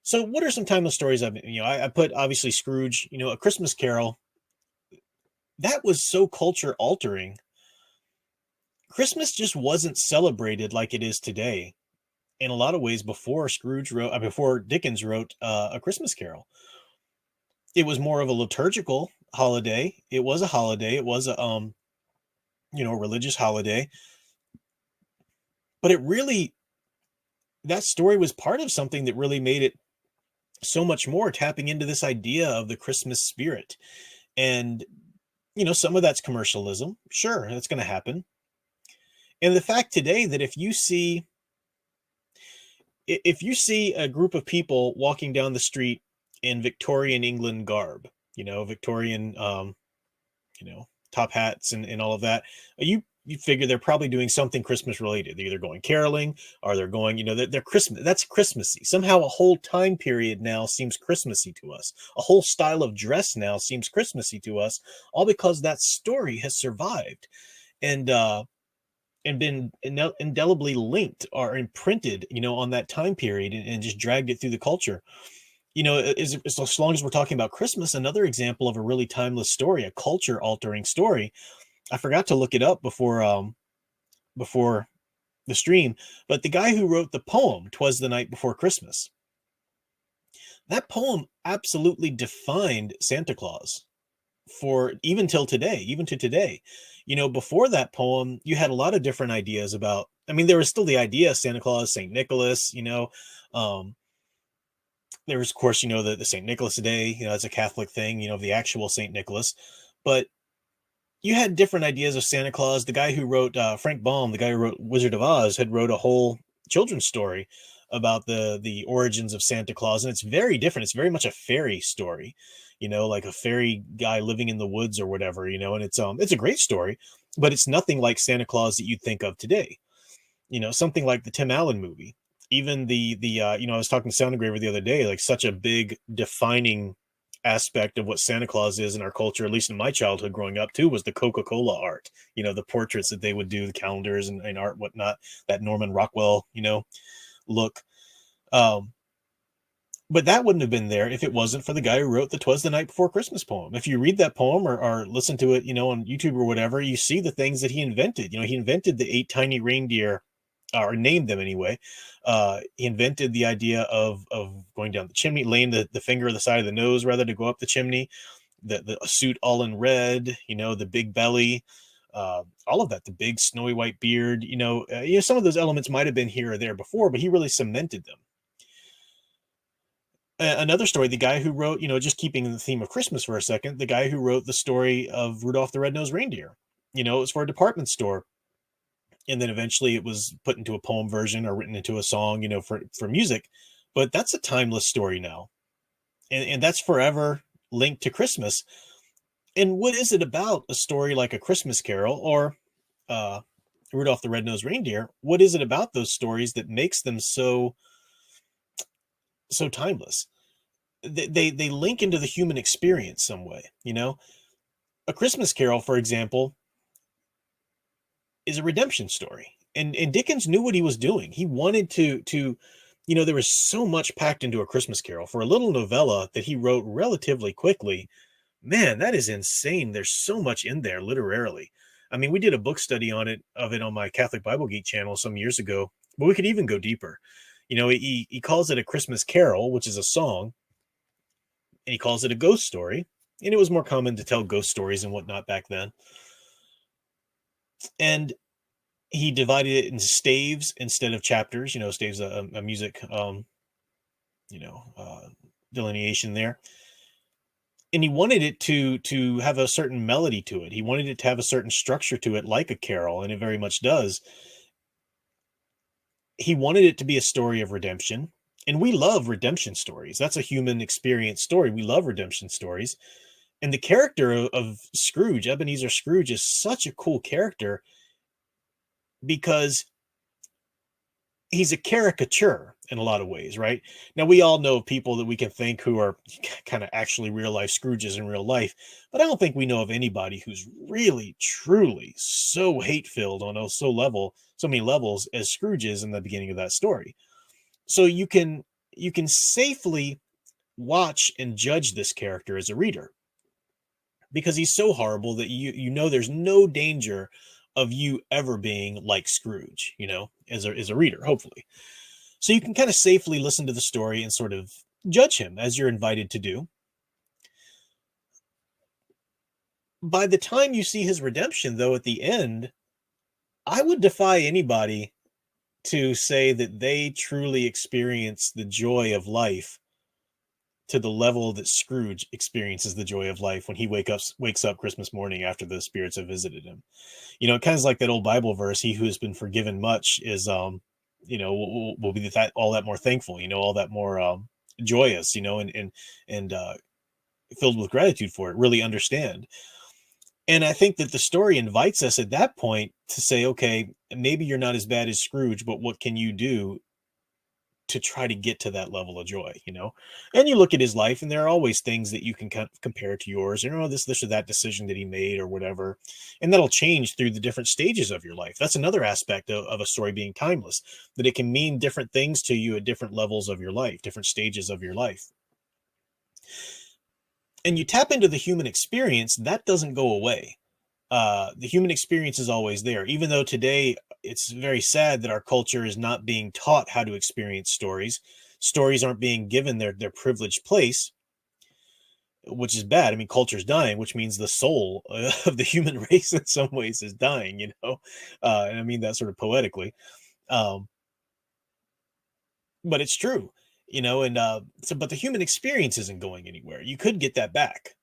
So what are some timeless stories I put obviously Scrooge, A Christmas Carol. That was so culture altering. Christmas just wasn't celebrated like it is today in a lot of ways before Dickens wrote A Christmas Carol. It was more of a liturgical holiday. It was a holiday. It was a religious holiday, but that story was part of something that really made it so much more, tapping into this idea of the Christmas spirit. And some of that's commercialism. Sure, that's going to happen. And the fact today that if you see a group of people walking down the street in Victorian England garb, Victorian, top hats and all of that, you figure they're probably doing something Christmas related. They're either going caroling or they're going, they're Christmas. That's Christmassy. Somehow a whole time period now seems Christmassy to us. A whole style of dress now seems Christmassy to us, all because that story has survived and been indelibly linked or imprinted, on that time period and just dragged it through the culture. As long as we're talking about Christmas, another example of a really timeless story, a culture altering story. I forgot to look it up before the stream, but the guy who wrote the poem "'Twas the Night Before Christmas," that poem absolutely defined Santa Claus for even till today, even to today. Before that poem, you had a lot of different ideas about. I mean, there was still the idea of Santa Claus, Saint Nicholas. Um, there was, of course, the Saint Nicholas Day. That's a Catholic thing. The actual Saint Nicholas, but you had different ideas of Santa Claus. The guy who wrote Frank Baum, the guy who wrote Wizard of Oz, had wrote a whole children's story about the origins of Santa Claus, and it's very different. It's very much a fairy story, like a fairy guy living in the woods or whatever, and it's a great story, but it's nothing like Santa Claus that you'd think of today. Something like the Tim Allen movie. Even I was talking to Sound Engraver the other day, like such a big defining aspect of what Santa Claus is in our culture, at least in my childhood growing up too, was the Coca-Cola art, the portraits that they would do, the calendars and art, whatnot, that Norman Rockwell, look. But that wouldn't have been there if it wasn't for the guy who wrote the "'Twas the Night Before Christmas" poem. If you read that poem or listen to it, on YouTube or whatever, you see the things that he invented. He invented the 8 tiny reindeer, or named them anyway. He invented the idea of going down the chimney, laying the finger on the side of the nose rather to go up the chimney, the suit all in red, the big belly, all of that, the big snowy white beard, some of those elements might have been here or there before, but he really cemented them. Another story, the guy who wrote, just keeping in the theme of Christmas for a second, the guy who wrote the story of Rudolph the Red-Nosed Reindeer, it was for a department store. And then eventually it was put into a poem version or written into a song, for music. But that's a timeless story now. And that's forever linked to Christmas. And what is it about a story like A Christmas Carol or Rudolph the Red-Nosed Reindeer? What is it about those stories that makes them so timeless? They link into the human experience some way, A Christmas Carol, for example, is a redemption story. And Dickens knew what he was doing. He wanted to there was so much packed into A Christmas Carol for a little novella that he wrote relatively quickly. Man, that is insane. There's so much in there literarily. I mean, we did a book study of it on my Catholic Bible Geek channel some years ago, but we could even go deeper. He calls it A Christmas Carol, which is a song, and he calls it a ghost story. And it was more common to tell ghost stories and whatnot back then. And he divided it into staves instead of chapters. Staves a music, delineation there. And he wanted it to have a certain melody to it. He wanted it to have a certain structure to it, like a carol, and it very much does. He wanted it to be a story of redemption, and we love redemption stories. That's a human experience story. We love redemption stories. And the character of Scrooge, Ebenezer Scrooge, is such a cool character because he's a caricature in a lot of ways, right? Now, we all know people that we can think who are kind of actually real life Scrooges in real life, but I don't think we know of anybody who's really, truly so hate filled on so many levels as Scrooge is in the beginning of that story. So you can you can safely watch and judge this character as a reader because he's so horrible that you know there's no danger of you ever being like Scrooge, as a reader, hopefully. So you can kind of safely listen to the story and sort of judge him as you're invited to do. By the time you see his redemption, though, at the end, I would defy anybody to say that they truly experience the joy of life to the level that Scrooge experiences the joy of life when he wakes up Christmas morning after the spirits have visited him. It kind of is like that old Bible verse, he who has been forgiven much is will be that all that more thankful, all that more joyous, and filled with gratitude for it, really understand. And I think that the story invites us at that point to say, okay, maybe you're not as bad as Scrooge, but what can you do to try to get to that level of joy? And you look at his life, and there are always things that you can kind of compare to yours, this or that decision that he made or whatever. And that'll change through the different stages of your life. That's another aspect of a story being timeless, that it can mean different things to you at different levels of your life, different stages of your life. And you tap into the human experience, that doesn't go away. The human experience is always there, even though today it's very sad that our culture is not being taught how to experience stories. Stories aren't being given their privileged place, which is bad. I mean, culture's dying, which means the soul of the human race in some ways is dying. And I mean that sort of poetically. Um, but it's true, and but the human experience isn't going anywhere. You could get that back.